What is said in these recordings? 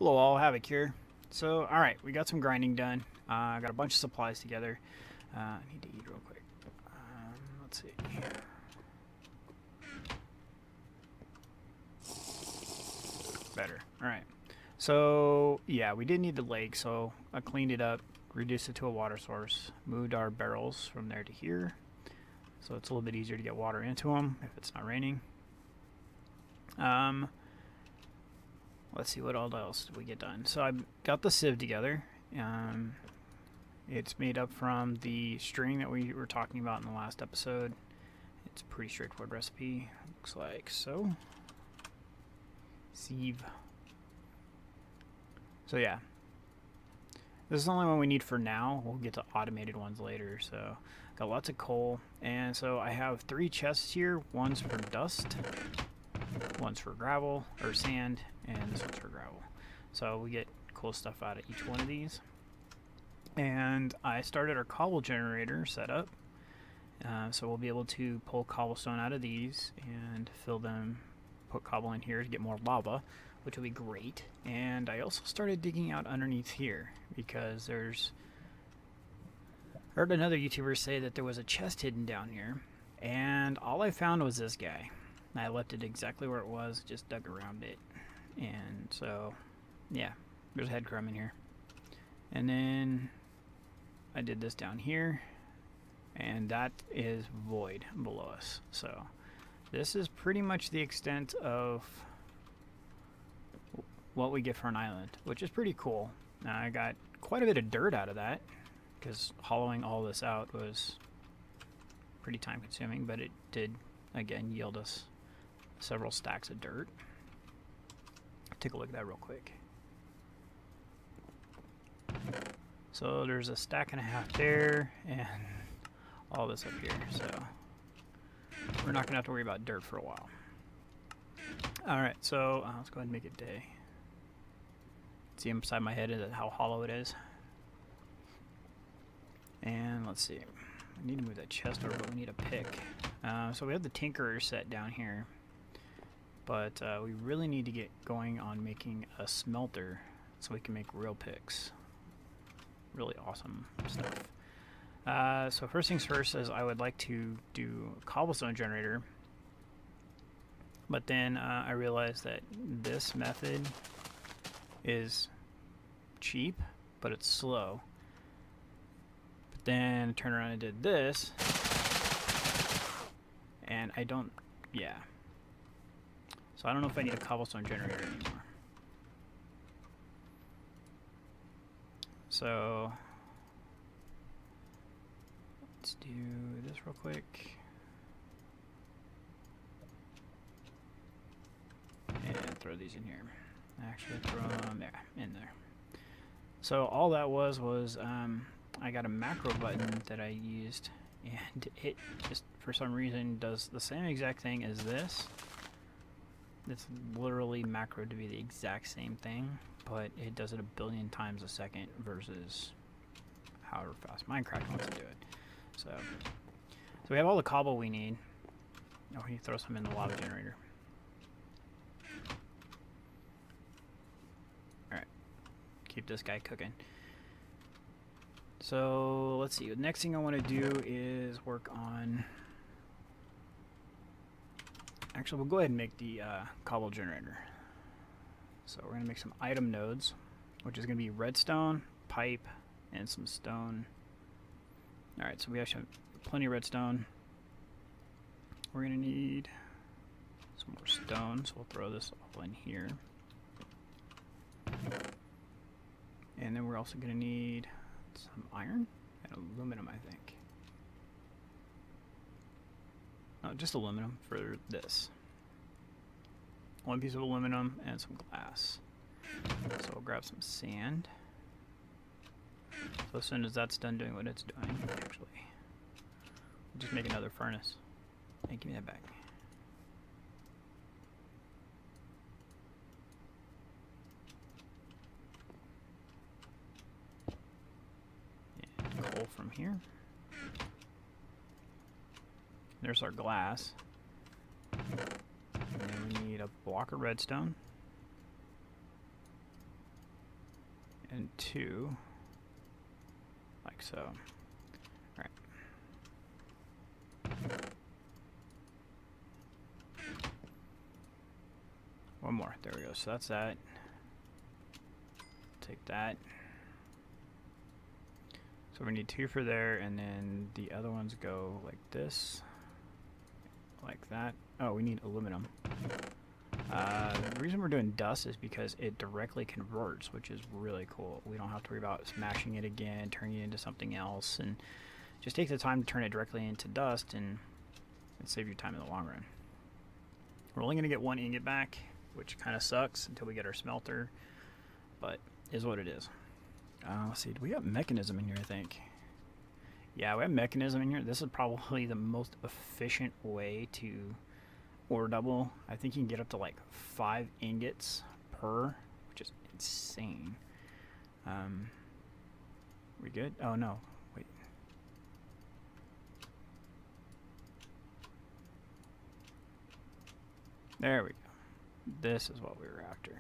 Hello all, Havoc here. So, alright, we got some grinding done. I got a bunch of supplies together. I need to eat real quick. Let's see. Better. Alright. So, yeah, we did need the lake, so I cleaned it up, reduced it to a water source, moved our barrels from there to here. So it's a little bit easier to get water into them if it's not raining. Let's see, what all else did we get done? So I got the sieve together. It's made up from the string that we were talking about in the last episode. It's a pretty straightforward recipe. Looks like so. Sieve. So yeah. This is the only one we need for now. We'll get to automated ones later. So got lots of coal. And so I have 3 chests here. One's for dust. One's for gravel, or sand, and this one's for gravel. So we get cool stuff out of each one of these. And I started our cobble generator setup. So we'll be able to pull cobblestone out of these and fill them, put cobble in here to get more lava, which will be great. And I also started digging out underneath here because I heard another YouTuber say that there was a chest hidden down here, and all I found was this guy. I left it exactly where it was, just dug around it. And so, yeah, there's a headcrumb in here. And then I did this down here, and that is void below us. So this is pretty much the extent of what we get for an island, which is pretty cool. Now, I got quite a bit of dirt out of that, because hollowing all this out was pretty time consuming, but it did, again, yield us several stacks of dirt. Take a look at that real quick. So there's a stack and a half there, and all this up here. So we're not gonna have to worry about dirt for a while. Alright, so let's go ahead and make it day. See inside my head how hollow it is. And let's see. I need to move that chest over, but we need a pick. So we have the tinkerer set down here. But we really need to get going on making a smelter so we can make real picks. Really awesome stuff. So first things first is I would like to do a cobblestone generator. But then I realized that this method is cheap, but it's slow. But then I turned around and did this. And I don't, yeah. So I don't know if I need a cobblestone generator anymore. So let's do this real quick. And throw these in here. Actually throw them there, in there. So all that was I got a macro button that I used, and it just for some reason does the same exact thing as this. It's literally macroed to be the exact same thing, but it does it a billion times a second versus however fast Minecraft wants to do it. So we have all the cobble we need. Oh, he throws some in the lava generator. Alright. Keep this guy cooking. So let's see. The next thing I want to do is work on... Actually, we'll go ahead and make the cobble generator. So we're going to make some item nodes, which is going to be redstone, pipe, and some stone. Alright, so we actually have plenty of redstone. We're going to need some more stone, so we'll throw this all in here. And then we're also going to need some iron and aluminum, I think. No, just aluminum for this. 1 piece of aluminum and some glass. So we'll grab some sand. So as soon as that's done doing what it's doing, actually, we'll just make another furnace. Hey, give me that back. And coal from here. There's our glass. And then we need a block of redstone. 2, like so. All right. One more. There we go. So that's that. Take that. So we need 2 for there, and then the other ones go like this, like that. Oh, we need aluminum. The reason we're doing dust is because it directly converts, which is really cool. We don't have to worry about smashing it again, turning it into something else, and just take the time to turn it directly into dust, and save you time in the long run. We're only going to get 1 ingot back, which kind of sucks until we get our smelter, but is what it is. Let's see, do we have mechanism in here, I think? Yeah, we have mechanism in here. This is probably the most efficient way to ore double. I think you can get up to like 5 ingots per, which is insane. We good? Oh no, wait. There we go. This is what we were after.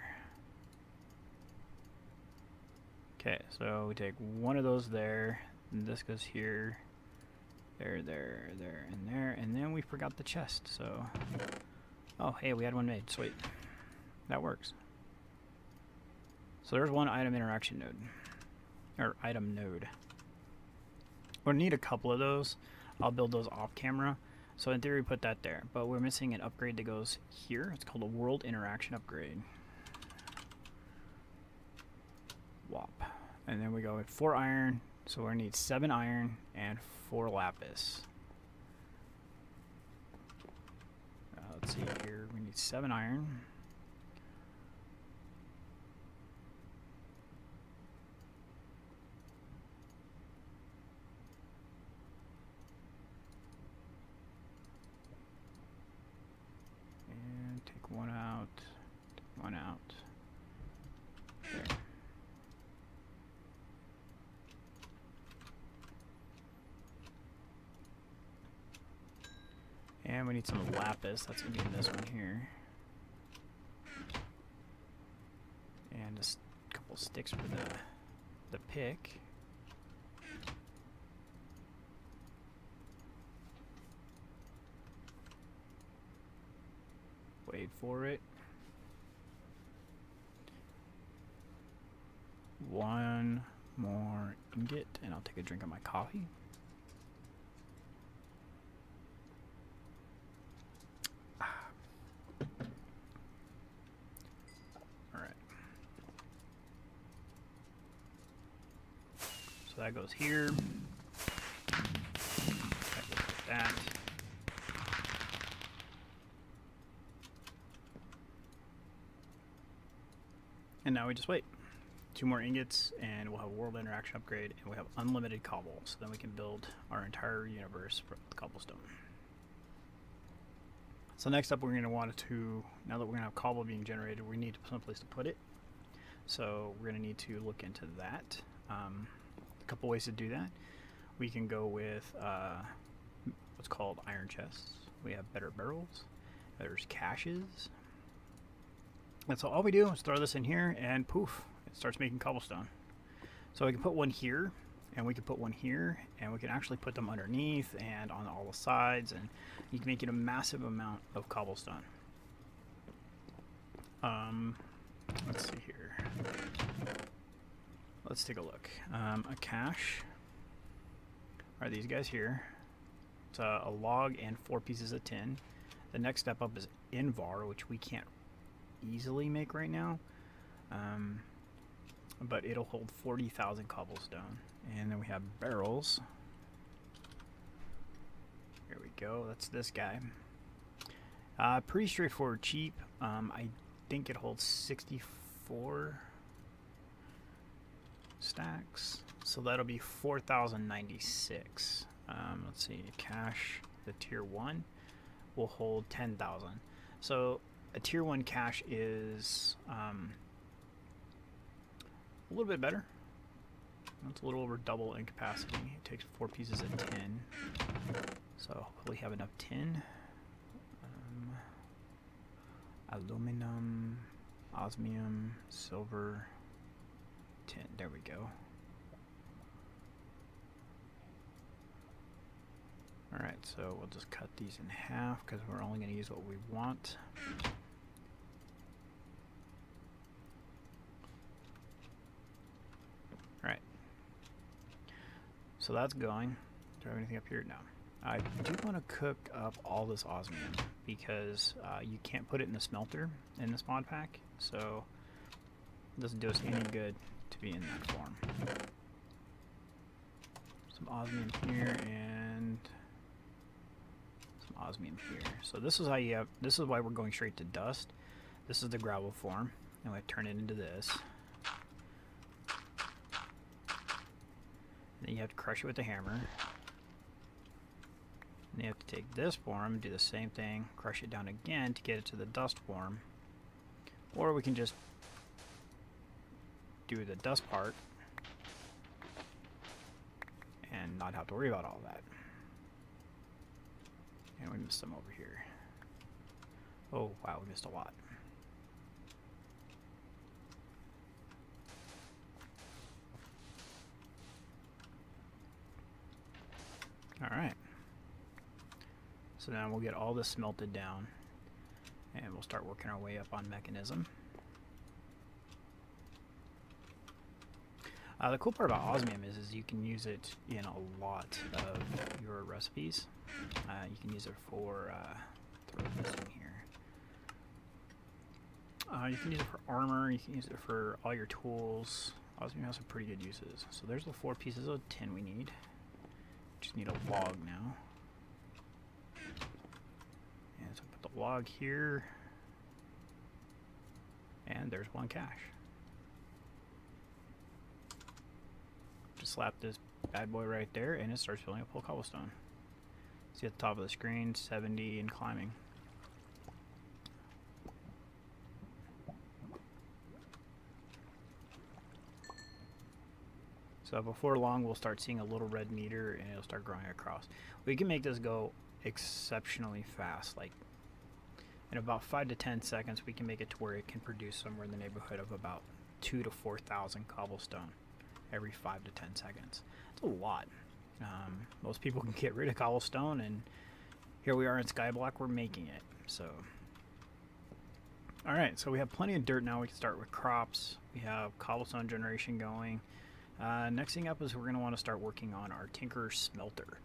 Okay, so we take 1 of those there, and this goes here, there, there, there, and then we forgot the chest, so... Oh, hey, we had 1 made. Sweet. That works. So there's 1 item interaction node. Or item node. We'll need a couple of those. I'll build those off camera. So in theory, put that there. But we're missing an upgrade that goes here. It's called a world interaction upgrade. WAP. And then we go with 4 iron. So we're going to need 7 iron and 4 lapis. Let's see here. We need 7 iron. And take 1 out. Take 1 out. There. And we need some lapis. That's going to be in this one here. And just a couple sticks for the pick. Wait for it. 1 more ingot, and I'll take a drink of my coffee. That goes here. That goes like that. And now we just wait. 2 more ingots, and we'll have a world interaction upgrade, and we have unlimited cobble. So then we can build our entire universe with cobblestone. So next up, we're going to want to, now that we're going to have cobble being generated, we need someplace to put it. So we're going to need to look into that. Couple ways to do that. We can go with what's called iron chests. We have better barrels. There's caches. And so all we do is throw this in here, and poof, it starts making cobblestone. So we can put 1 here, and we can put 1 here, and we can actually put them underneath and on all the sides, and you can make it a massive amount of cobblestone. Let's see here. Let's take a look. A cache are these guys here. It's a log and 4 pieces of tin. The next step up is invar, which we can't easily make right now, but it'll hold 40,000 cobblestone. And then we have barrels. Here we go. That's this guy. Pretty straightforward, cheap. I think it holds 64 stacks, so that'll be 4,096. Let's see, cache, the tier 1 will hold 10,000. So a tier 1 cache is a little bit better. It's a little over double in capacity. It takes 4 pieces of tin, so hopefully have enough tin. Aluminum, osmium, silver, 10. There we go. Alright, so we'll just cut these in half because we're only going to use what we want. Alright. So that's going. Do I have anything up here? No. I do want to cook up all this osmium because you can't put it in the smelter in this mod pack, so it doesn't do us any good to be in that form. Some osmium here and some osmium here. So this is how you have. This is why we're going straight to dust. This is the gravel form, and we turn it into this. Then you have to crush it with a hammer. And you have to take this form, do the same thing, crush it down again to get it to the dust form. Or we can just do the dust part and not have to worry about all that. And we missed some over here. Oh wow, we missed a lot. Alright. So now we'll get all this smelted down and we'll start working our way up on mechanism. The cool part about osmium is you can use it in a lot of your recipes. You can use it for, throw this in here. You can use it for armor, you can use it for all your tools. Osmium has some pretty good uses. So there's the 4 pieces of tin we need. Just need a log now. And so put the log here. And there's 1 cache. Just slap this bad boy right there and it starts filling up full cobblestone. See at the top of the screen, 70 and climbing. So before long we'll start seeing a little red meter and it'll start growing across. We can make this go exceptionally fast, like in about 5 to 10 seconds we can make it to where it can produce somewhere in the neighborhood of about 2,000 to 4,000 cobblestone every 5 to 10 seconds. It's a lot. Most people can get rid of cobblestone, and here we are in Skyblock, we're making it. So, alright, so we have plenty of dirt now. We can start with crops. We have cobblestone generation going. Next thing up is we're going to want to start working on our Tinker Smelter.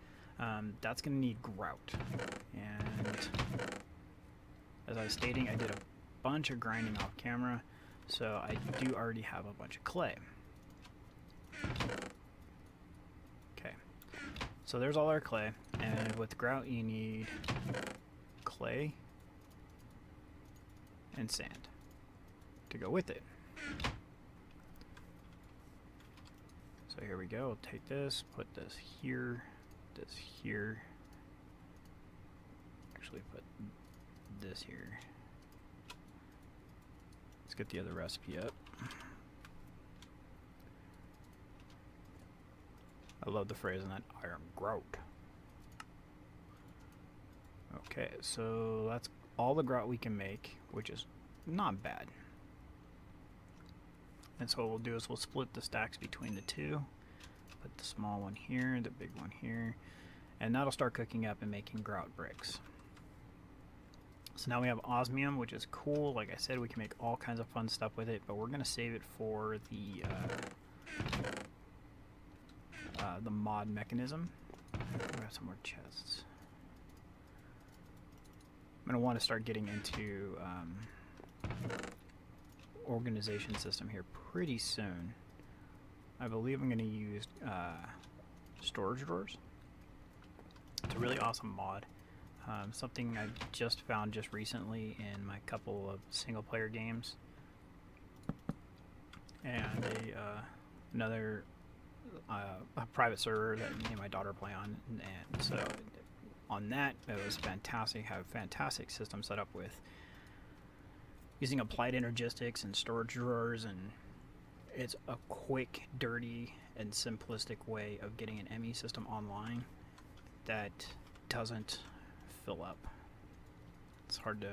That's going to need grout. And as I was stating, I did a bunch of grinding off camera, so I do already have a bunch of clay. Okay, so there's all our clay, and with grout you need clay and sand to go with it. So here we go, we'll take this, put this here, actually put this here. Let's get the other recipe up. I love the phrase in that, iron grout. Okay, so that's all the grout we can make, which is not bad. And so what we'll do is we'll split the stacks between the two. Put the small one here, the big one here, and that'll start cooking up and making grout bricks. So now we have osmium, which is cool. Like I said, we can make all kinds of fun stuff with it, but we're going to save it for the mod mechanism. We have some more chests. I'm going to want to start getting into organization system here pretty soon. I believe I'm going to use storage drawers. It's a really awesome mod. Something I just found just recently in my couple of single player games. And another a private server that me and my daughter play on, and so on that it was fantastic. Have a fantastic system set up with using applied energistics and storage drawers, and it's a quick, dirty, and simplistic way of getting an ME system online that doesn't fill up. It's hard to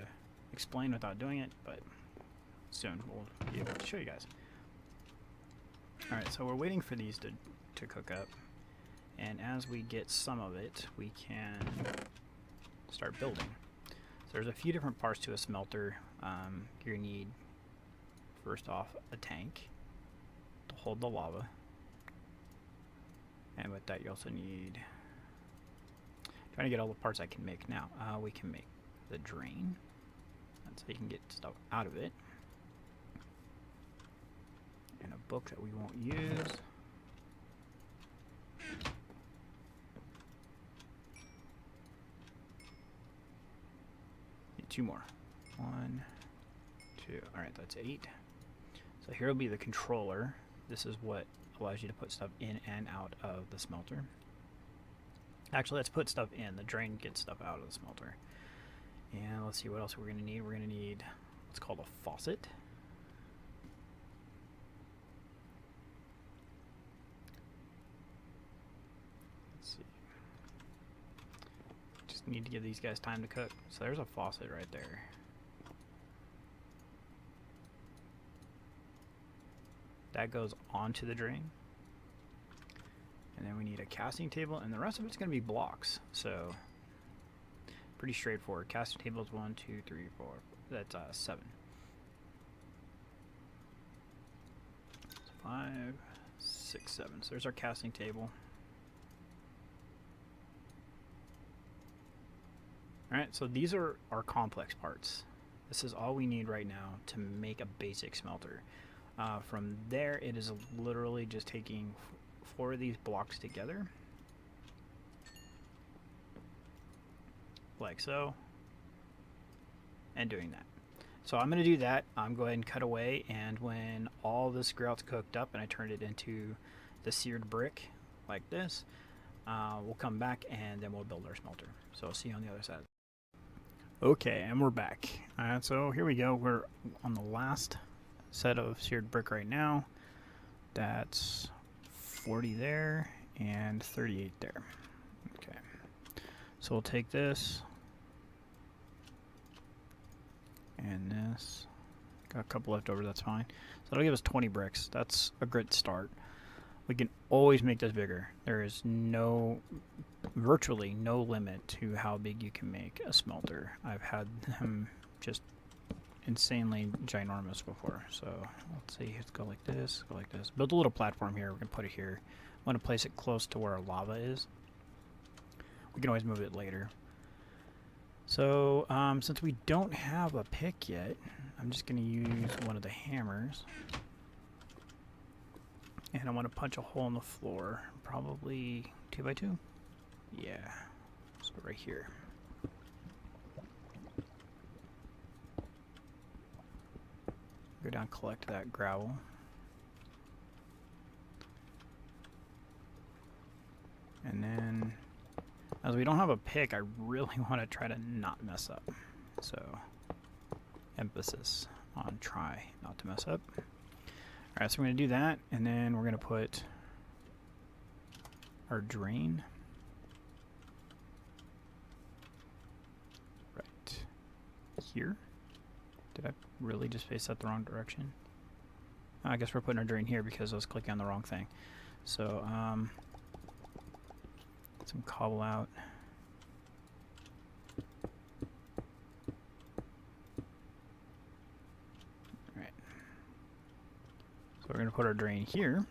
explain without doing it, but soon we'll be able to show you guys. Alright, so we're waiting for these to cook up. And as we get some of it, we can start building. So there's a few different parts to a smelter. You need, first off, a tank to hold the lava. And with that you also need, trying to get all the parts I can make now. We can make the drain. That's how you can get stuff out of it. And a book that we won't use. Need 2 more. 1, 2. Alright, that's 8. So here will be the controller. This is what allows you to put stuff in and out of the smelter. Actually, let's put stuff in. The drain gets stuff out of the smelter. And let's see what else we're going to need. We're going to need what's called a faucet. Let's see. Just need to give these guys time to cook. So there's a faucet right there. That goes onto the drain. And then we need a casting table, and the rest of it's going to be blocks. So pretty straightforward. Casting table is 1, 2, 3, 4. That's 7. 5, 6, 7. So there's our casting table. Alright, so these are our complex parts. This is all we need right now to make a basic smelter. From there, it is literally just taking 4 of these blocks together, like so, and doing that. So I'm going to do that. I'm going to cut away, and when all this grout's cooked up and I turn it into the seared brick like this, we'll come back and then we'll build our smelter. So I'll see you on the other side. Okay, and we're back. So here we go. We're on the last set of seared brick right now. That's 40 there and 38 there. Okay, so we'll take this and this. Got a couple left over, that's fine. So that'll give us 20 bricks. That's a great start. We can always make this bigger. There is virtually no limit to how big you can make a smelter. I've had them just insanely ginormous before. So let's see, let's go like this, go like this. Build a little platform here. We're gonna put it here. I want to place it close to where our lava is. We can always move it later. So since we don't have a pick yet, I'm just gonna use one of the hammers, and I want to punch a hole in the floor, probably 2 by 2. Yeah, so right here. Go down, collect that gravel. And then, as we don't have a pick, I really want to try to not mess up. So, emphasis on try not to mess up. Alright, so we're going to do that, and then we're going to put our drain right here. Did I really just face that the wrong direction? I guess we're putting our drain here because I was clicking on the wrong thing. So, some cobble out. Alright. So we're going to put our drain here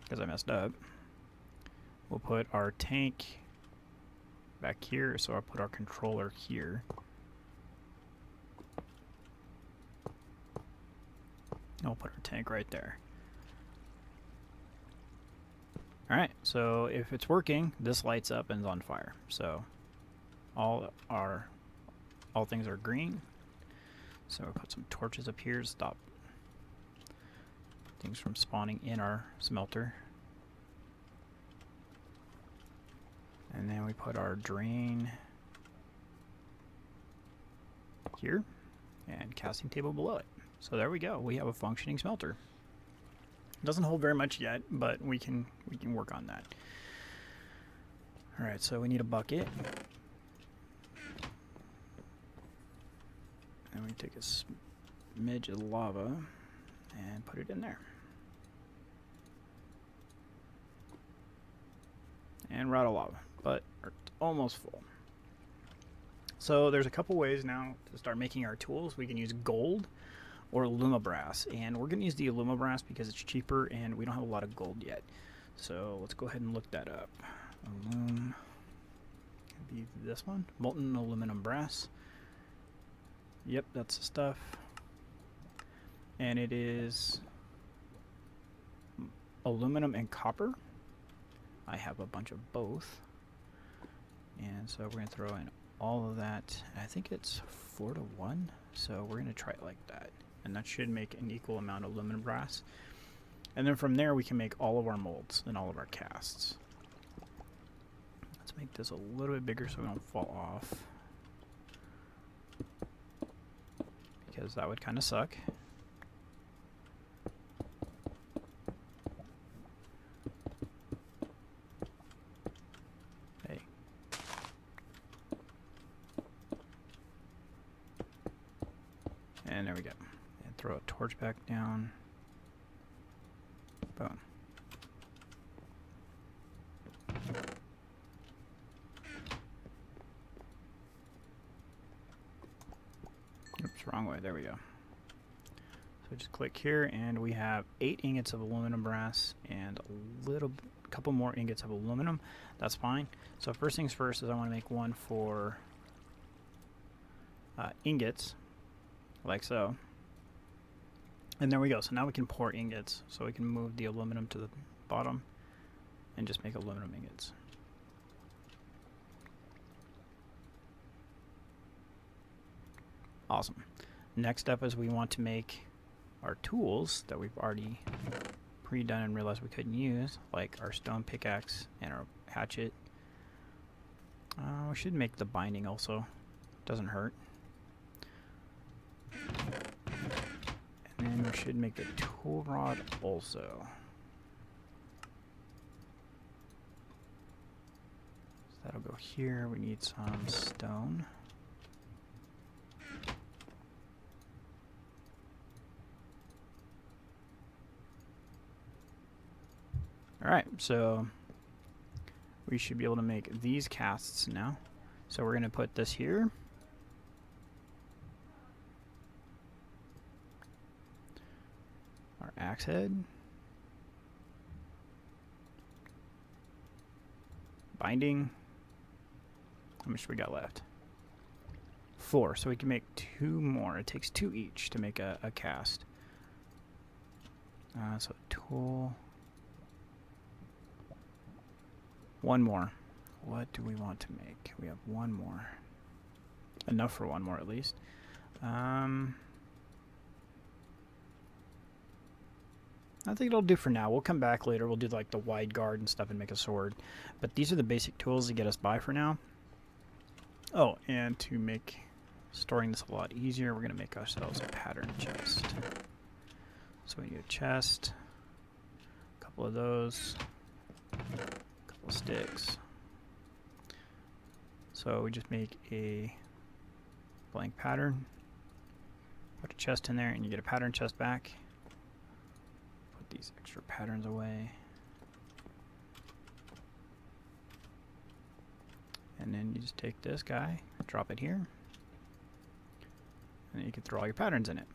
because I messed up. We'll put our tank back here, so I'll put our controller here. I'll put our tank right there. Alright, so if it's working, this lights up and is on fire. So all things are green. So we'll put some torches up here to stop things from spawning in our smelter. And then we put our drain here and casting table below it. So there we go. We have a functioning smelter. It doesn't hold very much yet, but we can work on that. All right, so we need a bucket. And we take a smidge of lava and put it in there. And we're out of lava, but we're almost full. So there's a couple ways now to start making our tools. We can use gold or Lumabrass, and we're going to use the Lumabrass because it's cheaper and we don't have a lot of gold yet. So let's go ahead and look that up. Be this one, molten aluminum brass. Yep, that's the stuff. And it is aluminum and copper. I have a bunch of both. And so we're going to throw in all of that. I think it's 4 to 1. So we're going to try it like that. And that should make an equal amount of aluminum brass. And then from there we can make all of our molds and all of our casts. Let's make this a little bit bigger so we don't fall off. Because that would kind of suck. Hey. And there we go. And throw a torch back down. Boom. Oops, wrong way. There we go. So just click here, and we have 8 ingots of aluminum brass and a couple more ingots of aluminum. That's fine. So first things first is I want to make one for ingots, like so. And there we go. So now we can pour ingots. So we can move the aluminum to the bottom and just make aluminum ingots. Awesome. Next up is we want to make our tools that we've already pre-done and realized we couldn't use, like our stone pickaxe and our hatchet. We should make the binding also. Doesn't hurt. And then we should make the tool rod also. So that'll go here. We need some stone. Alright, so we should be able to make these casts now. So we're going to put this here. Our axe head. Binding. How much we got left? 4, so we can make 2 more. It takes 2 each to make a cast. So tool. 1 more. What do we want to make? We have 1 more. Enough for 1 more at least. I think it'll do for now. We'll come back later. We'll do like the wide guard and stuff and make a sword. But these are the basic tools to get us by for now. Oh, and to make storing this a lot easier, we're going to make ourselves a pattern chest. So we need a chest, a couple of those, sticks. So we just make a blank pattern, put a chest in there, and you get a pattern chest back. Put these extra patterns away. And then you just take this guy, drop it here, and then you can throw all your patterns in it.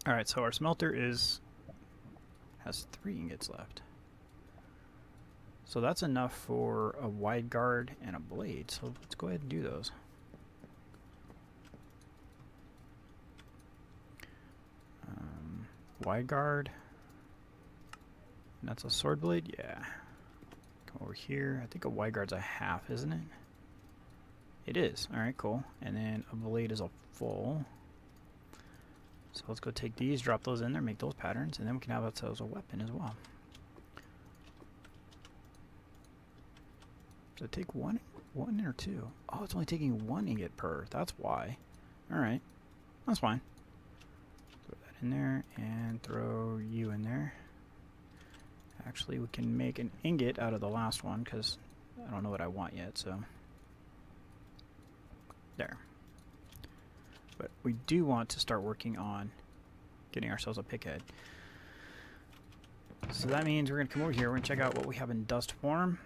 Alright, so our smelter has 3 ingots left. So that's enough for a wide guard and a blade. So let's go ahead and do those. Wide guard. And that's a sword blade? Yeah. Come over here. I think a wide guard's a half, isn't it? It is. Alright, cool. And then a blade is a full. So let's go take these, drop those in there, make those patterns, and then we can have ourselves a weapon as well. Does it take one or 2? Oh, it's only taking 1 ingot per. That's why. Alright. That's fine. Throw that in there and throw you in there. Actually, we can make an ingot out of the last one because I don't know what I want yet, so. There. But we do want to start working on getting ourselves a pickhead. So that means we're going to come over here. We're going to check out what we have in dust form.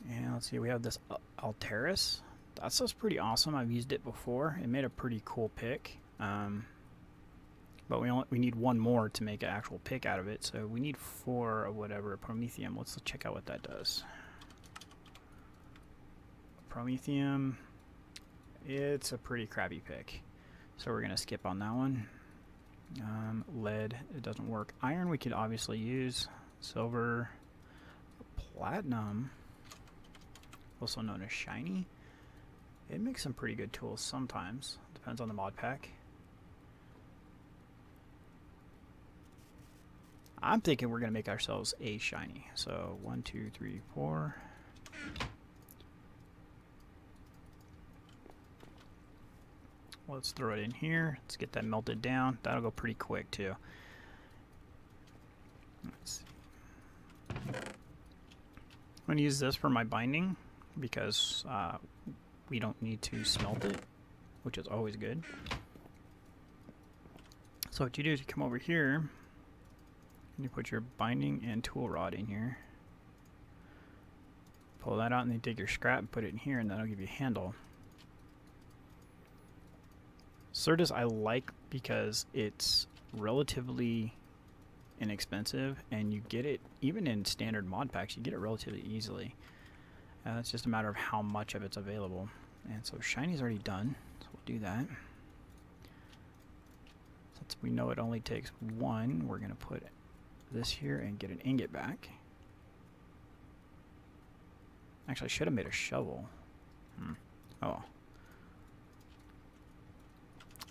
And let's see, we have this Alteris. That stuff's pretty awesome. I've used it before. It made a pretty cool pick. But we need one more to make an actual pick out of it. So we need 4 of whatever. Promethium. Let's check out what that does. Promethium. It's a pretty crappy pick. So we're going to skip on that one. Lead. It doesn't work. Iron we could obviously use. Silver. Platinum. Also known as shiny. It makes some pretty good tools sometimes. Depends on the mod pack. I'm thinking we're going to make ourselves a shiny. So 1, 2, 3, 4. Let's throw it in here. Let's get that melted down. That'll go pretty quick too. Let's see. I'm going to use this for my binding because we don't need to smelt it, which is always good. So what you do is you come over here and you put your binding and tool rod in here. Pull that out and then take your scrap and put it in here, and that'll give you a handle. Certus I like because it's relatively inexpensive, and you get it even in standard mod packs. You get it relatively easily. It's just a matter of how much of it's available. And so shiny's already done, so we'll do that. Since we know it only takes 1, we're gonna put this here and get an ingot back. Actually, I should have made a shovel. Oh.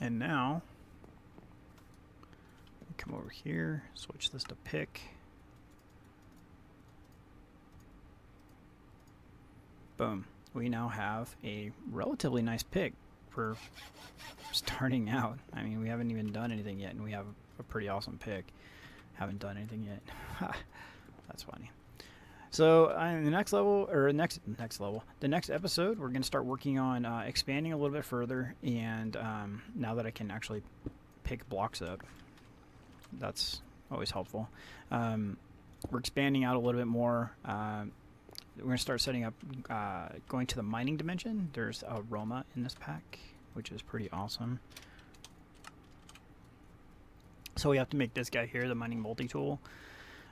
And now, come over here, switch this to pick. Boom. We now have a relatively nice pick for starting out. I mean, we haven't even done anything yet, and we have a pretty awesome pick. Haven't done anything yet. That's funny. So in the next level, or next level, the next episode, we're going to start working on expanding a little bit further. And now that I can actually pick blocks up, that's always helpful. We're expanding out a little bit more. We're going to start setting up, going to the mining dimension. There's aroma in this pack, which is pretty awesome. So we have to make this guy here, the mining multi-tool.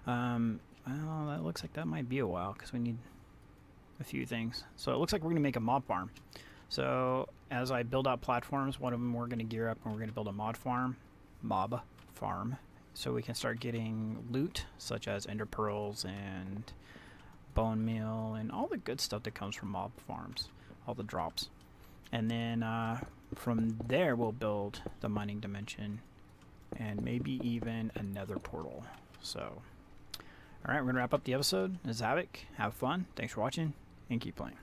Well, that looks like that might be a while because we need a few things. So it looks like we're going to make a mob farm. So as I build out platforms, one of them we're going to gear up and we're going to build a mob farm, so we can start getting loot such as ender pearls and bone meal and all the good stuff that comes from mob farms, all the drops. And then from there we'll build the mining dimension and maybe even another portal. So alright, we're going to wrap up the episode. This is Havoc. Have fun. Thanks for watching, and keep playing.